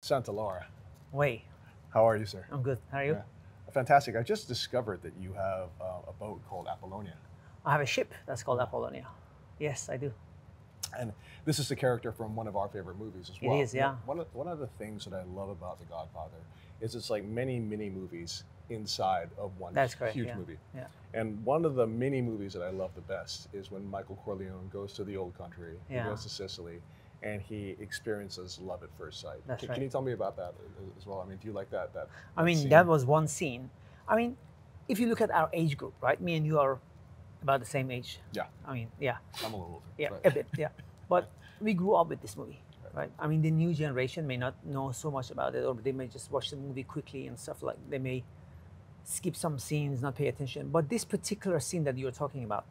Santa Laura. Wei, How are you, sir? I'm good. How are you? Yeah. Fantastic. I just discovered that you have a boat called Apollonia. I have a ship that's called Apollonia. Yes, I do. And this is the character from one of our favorite movies as It well. is, yeah. One of the things that I love about The Godfather is it's like many mini movies inside of one That's correct. huge Yeah. movie. Yeah. And one of the mini movies that I love the best is when Michael Corleone goes to the old country, he Yeah. goes to Sicily, and he experiences love at first sight. That's Can right. you tell me about that as well? I mean, do you like that I mean, scene? that was one scene. I mean, if you look at our age group, right? Me and you are about the same age. Yeah, I mean, yeah, I'm a little older. yeah, right. a bit, yeah. But we grew up with this movie, right? I mean, the new generation may not know so much about it, or they may just watch the movie quickly and stuff like. They may skip some scenes, not pay attention. But this particular scene that you're talking about,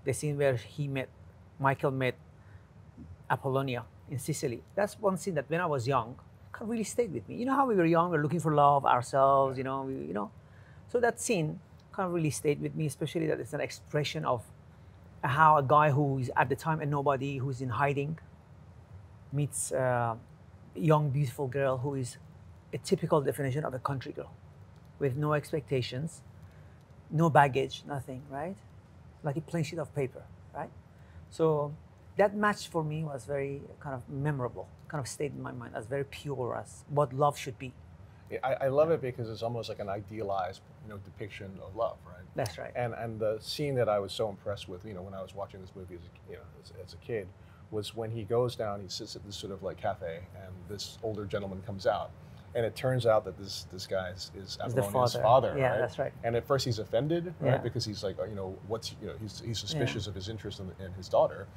the scene where Michael met Apollonia in Sicily. That's one scene that when I was young, kind of really stayed with me. You know how we were young, we were looking for love ourselves, So that scene kind of really stayed with me, especially that it's an expression of how a guy who is at the time a nobody, who's in hiding, meets a young, beautiful girl who is a typical definition of a country girl, with no expectations, no baggage, nothing, right? Like a plain sheet of paper, right? So that match for me was very kind of memorable, kind of stayed in my mind as very pure as what love should be. Yeah, I love it because it's almost like an idealized, depiction of love, right? That's right. And the scene that I was so impressed with, when I was watching this movie as a kid, was when he goes down, he sits at this sort of like cafe, and this older gentleman comes out, and it turns out that this guy is the Apollonia's father. father, Yeah, right? that's right. And at first he's offended, right? Yeah. Because he's like, he's suspicious of his interest in his daughter.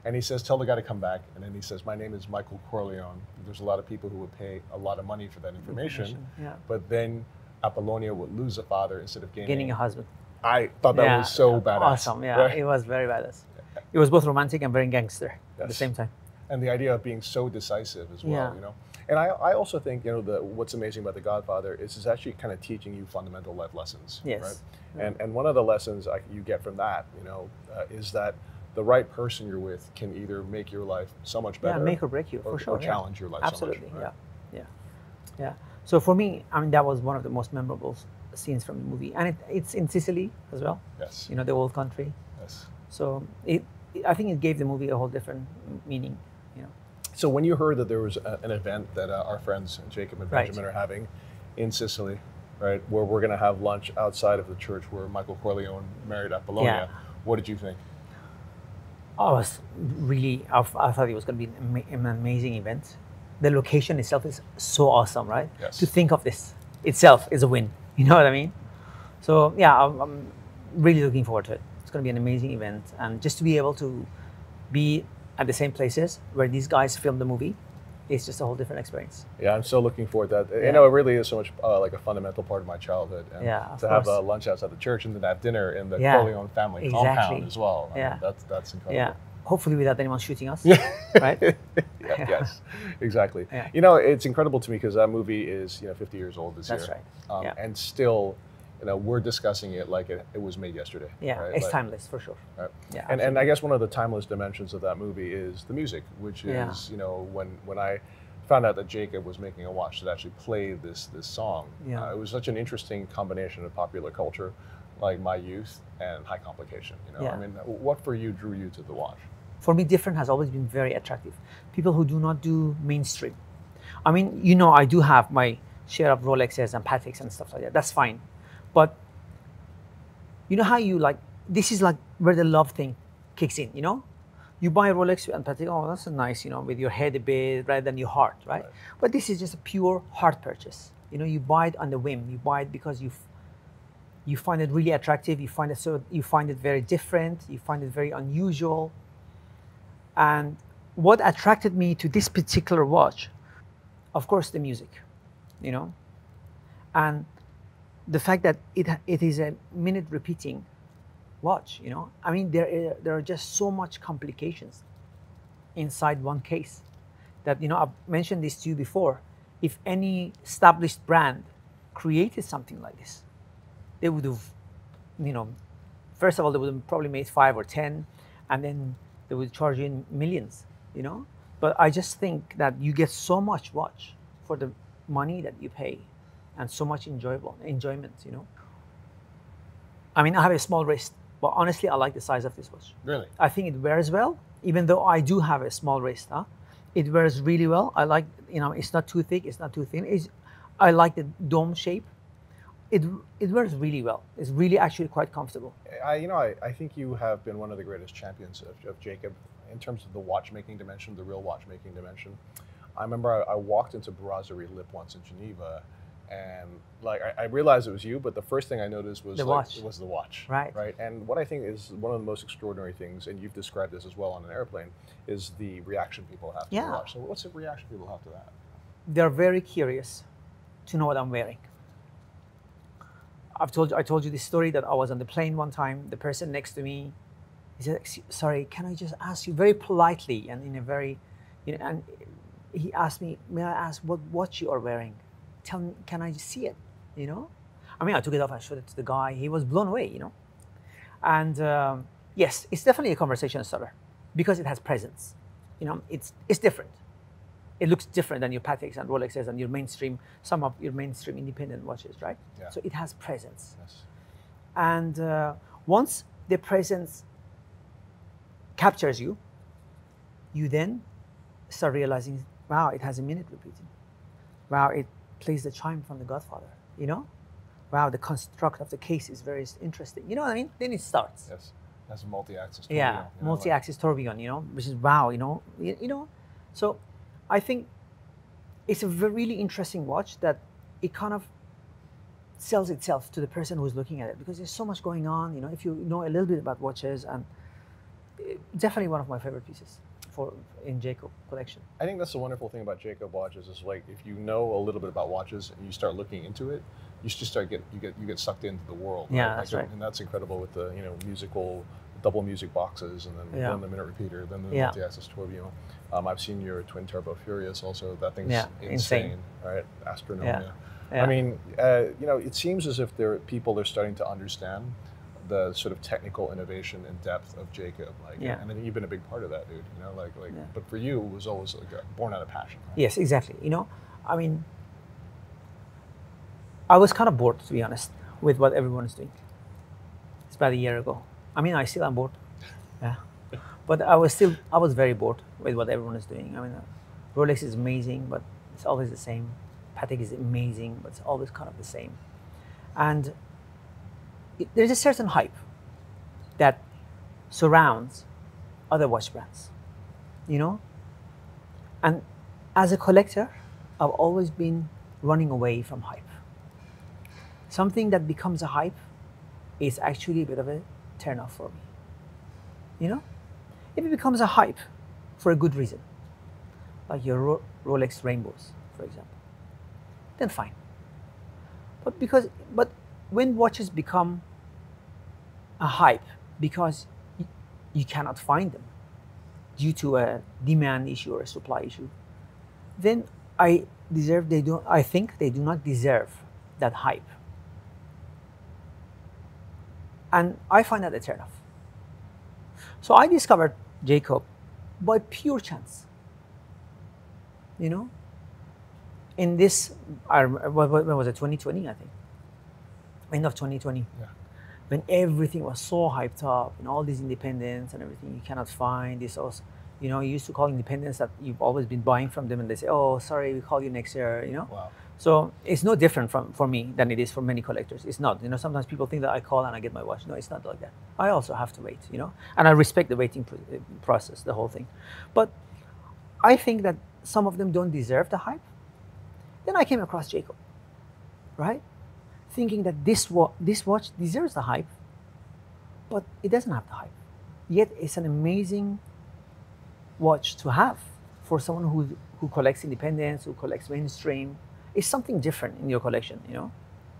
And he says, tell the guy to come back. And then he says, my name is Michael Corleone. There's a lot of people who would pay a lot of money for that information. Yeah. But then Apollonia would lose a father instead of Gaining a husband. I thought that was so badass. Awesome, yeah. right? It was very badass. It was both romantic and very gangster at the Yes. same time. And the idea of being so decisive as well, Yeah. And I also think, what's amazing about The Godfather is it's actually kind of teaching you fundamental life lessons. Yes. Right? Yeah. And one of the lessons you get from that, is that the right person you're with can either make your life so much better. Yeah, make or break you, for sure. Or challenge your life Absolutely, so much. Right? yeah. So for me, I mean, that was one of the most memorable scenes from the movie. And it's in Sicily as well, Yes. the old country. Yes. So I think it gave the movie a whole different meaning. So when you heard that there was an event that our friends Jacob and Right. Benjamin are having in Sicily, right, where we're going to have lunch outside of the church where Michael Corleone married Apollonia, what did you think? I was really, I thought it was going to be an amazing event. The location itself is so awesome, right? Yes. To think of this itself is a win. You know what I mean? So yeah, I'm really looking forward to it. It's going to be an amazing event. And just to be able to be at the same places where these guys filmed the movie, it's just a whole different experience. Yeah, I'm so looking forward to that. Yeah. It really is so much like a fundamental part of my childhood. And Yeah, of to have course. lunch outside the church and then have dinner in the Yeah, Corleone family exactly. compound as well. I mean, Yeah. that's incredible. Yeah. Hopefully without anyone shooting us, Yeah. right? Yeah, yes, exactly. Yeah. It's incredible to me because that movie is 50 years old this That's year. right. Yeah. And still, we're discussing it like it was made yesterday. Yeah, right? it's Like, timeless for sure. right? Yeah, And I guess one of the timeless dimensions of that movie is the music, which Yeah. is when I found out that Jacob was making a watch that actually played this song. Yeah. It was such an interesting combination of popular culture, like my youth, and high complication. Yeah. I mean, what for you drew you to the watch? For me, different has always been very attractive. People who do not do mainstream. I mean, I do have my share of Rolexes and Pateks and stuff like that. That's fine. But you know how this is like where the love thing kicks in, You buy a Rolex and Patek, oh, that's nice, with your head a bit rather than your heart, right? But this is just a pure heart purchase. You buy it on the whim. You buy it because you find it really attractive. You find it very different. You find it very unusual. And what attracted me to this particular watch, of course, the music, and the fact that it is a minute repeating watch, I mean, there are just so much complications inside one case that, I've mentioned this to you before. If any established brand created something like this, they would have, first of all, they would have probably made 5 or 10, and then they would charge you in millions, But I just think that you get so much watch for the money that you pay, and so much enjoyment. You know. I mean, I have a small wrist, but honestly, I like the size of this watch. Really? I think it wears well, even though I do have a small wrist. It wears really well. I like, you know, it's not too thick, it's not too thin. I like the dome shape. It wears really well. It's really actually quite comfortable. I think you have been one of the greatest champions of Jacob in terms of the watchmaking dimension, the real watchmaking dimension. I remember I walked into Brasserie Lip once in Geneva, and like I realized it was you, but the first thing I noticed was the watch. It was the watch. Right. Right. And what I think is one of the most extraordinary things, and you've described this as well on an airplane, is the reaction people have to the watch. So what's the reaction people have to that? They're very curious to know what I'm wearing. I told you this story that I was on the plane one time. The person next to me, he said, "Sorry, can I just ask you very politely and in a very, you know?" And he asked me, "May I ask what watch you are wearing? Tell me, can I just see it?" You know, I mean, I took it off, I showed it to the guy. He was blown away, you know. And yes, it's definitely a conversation starter because it has presence. You know, it's different. It looks different than your Pateks and Rolexes and your mainstream, some of your mainstream independent watches, right? Yeah. So it has presence. Yes. And once the presence captures you, you then start realizing, wow, it has a minute repeating. Wow, it plays the chime from the Godfather, you know? Wow, the construct of the case is very interesting. You know what I mean? Then it starts. Yes. That's a multi-axis tourbillon. Yeah, multi-axis tourbillon, you know, which is wow, you know. So I think it's a really interesting watch that it kind of sells itself to the person who's looking at it because there's so much going on, you know, if you know a little bit about watches, and definitely one of my favorite pieces in Jacob collection. I think that's the wonderful thing about Jacob watches is like if you know a little bit about watches and you start looking into it, you just you get sucked into the world. Yeah, right? that's like, right. And that's incredible with the musical double music boxes and then the minute repeater, then the multi-axis tourbillon. I've seen your twin turbo Furious also. That thing's insane, right? Astronomia. Yeah. I mean, it seems as if people are starting to understand the sort of technical innovation and depth of Jacob, and then you've been a big part of that, dude. You know, but for you, it was always born out of passion. Right? Yes, exactly. You know, I mean, I was kind of bored, to be honest, with what everyone is doing. It's about a year ago. I mean, I still am bored. Yeah, but I was very bored with what everyone is doing. I mean, Rolex is amazing, but it's always the same. Patek is amazing, but it's always kind of the same. And there's a certain hype that surrounds other watch brands, you know? And as a collector, I've always been running away from hype. Something that becomes a hype is actually a bit of a turn off for me, you know? If it becomes a hype for a good reason, like your Rolex Rainbows, for example, then fine. But when watches become a hype because you cannot find them due to a demand issue or a supply issue, then I think they do not deserve that hype. And I find that a turnoff. So I discovered Jacob by pure chance. You know? In this, when was it, 2020, I think? End of 2020. Yeah. When everything was so hyped up and all these independents and everything you cannot find, this also, you know, you used to call independents that you've always been buying from them and they say, oh, sorry, we call you next year, you know? Wow. So it's no different for me than it is for many collectors. It's not, you know, sometimes people think that I call and I get my watch. No, it's not like that. I also have to wait, you know, and I respect the waiting process, the whole thing. But I think that some of them don't deserve the hype. Then I came across Jacob, right? Thinking that this watch deserves the hype, but it doesn't have the hype. Yet it's an amazing watch to have for someone who collects independence, who collects mainstream. It's something different in your collection, you know?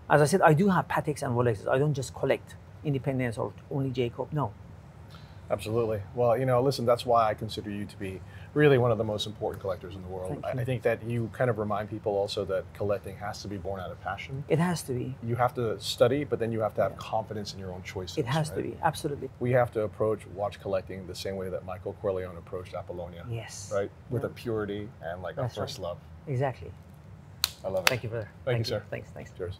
As I said, I do have Pateks and Rolexes. I don't just collect independence or only Jacob, no. Absolutely. Well, you know, listen, that's why I consider you to be really one of the most important collectors in the world. I think that you kind of remind people also that collecting has to be born out of passion. It has to be. You have to study, but then you have to have confidence in your own choices. It has to be, absolutely. We have to approach watch collecting the same way that Michael Corleone approached Apollonia. Yes. Right? With a purity and like a first love. Exactly. I love it. Thank you, brother. Thank you, sir. Thanks. Cheers.